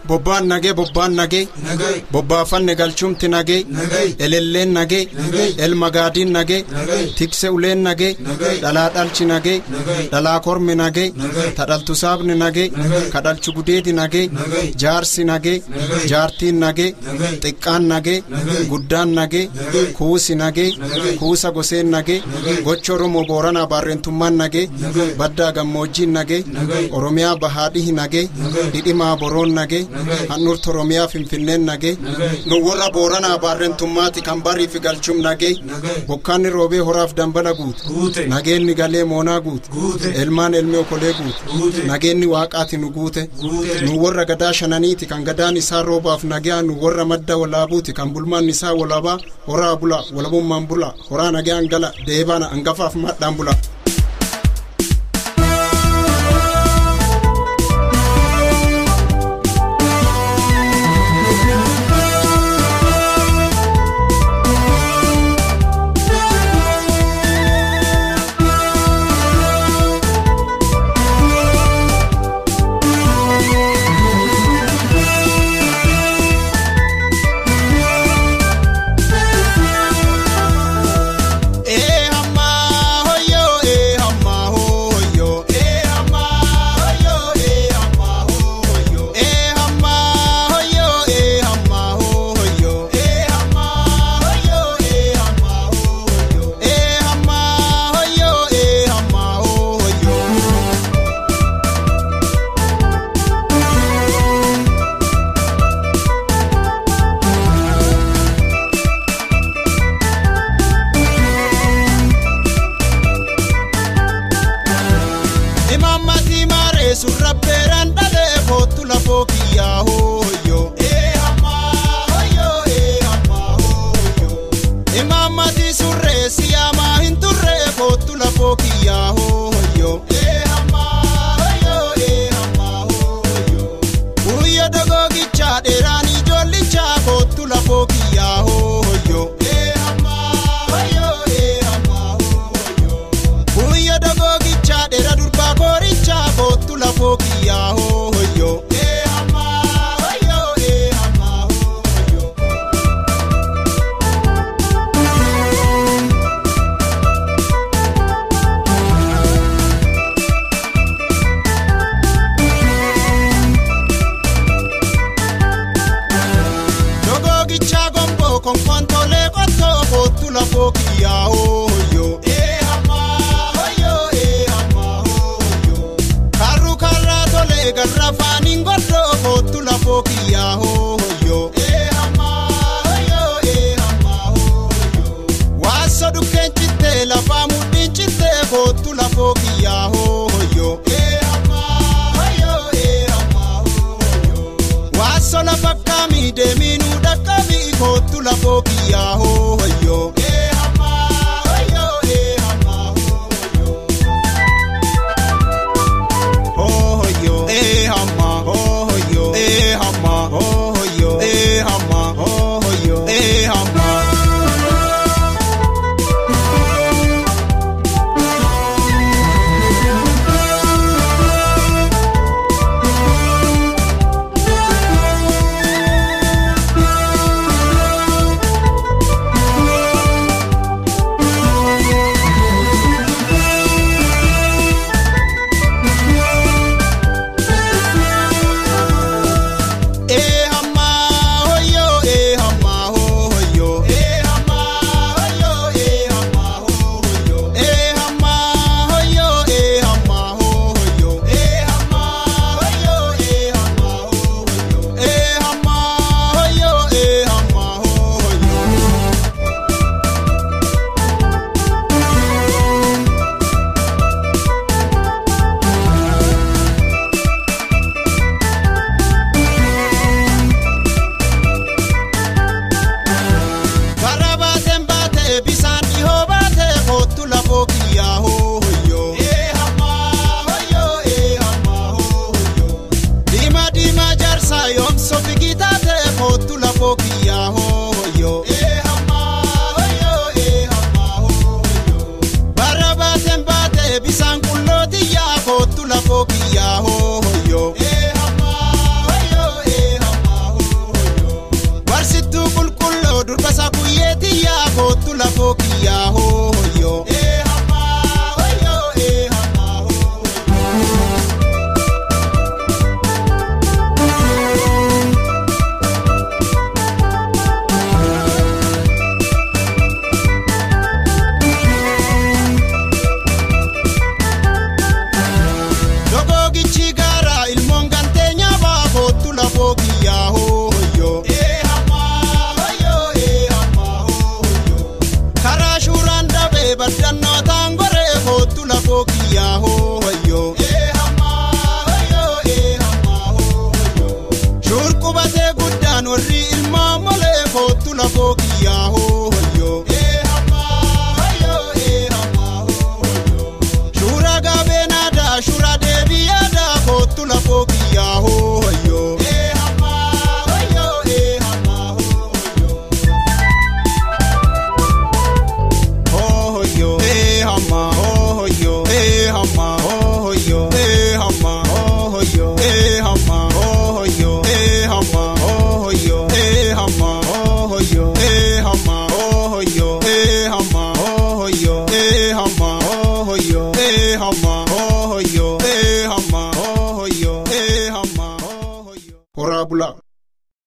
bobbaan nage bobbaafanne galchumti nage elelleen nage elmagaadiin nage tikse uleen nage dhalaa dhalchi nage dhalaa kormi nage tadhaltu saabni nage kadhalchu gudeedi nage jaarsi nage jaartiin nage xiqqaan nage guddaan nage kuusi nage kuusa goseen nage gocha Oromoo Booranaa Baarrentummaan nage baddaa gammoojjiin nage Oromiyaa bahaadhihi nage dhidhimaa boroon nage handhuurta Oromiyaa Finfinneen nage nu warra Booranaa Baarrentummaati kan barii fi galchum nage bokkaanni roobee horaaf dambala guute nageenni galee moonaa guute elmaan elmee okolee guute nageenni waaqaati nu guute nu warra gadaa shananiiti kan gadaan isaa roobaaf nagaa nu warra madda walaabuuti kan bulmaan isaa walaabaa horaa bula walabummaan bula horaa nagaan gala deebaana angafaaf madhaan bula. Surrapperan dale fotu la fokia hoyo amma hoyo amma hoyo imama di surre siama hinturre fotu la fokia hoyo amma hoyo uya dogo gicha derani jollicha fotu la fokia hoyo amma hoyo uya dogo gicha dera durba koricha fotu la fokia hoyo amma hoyo hamma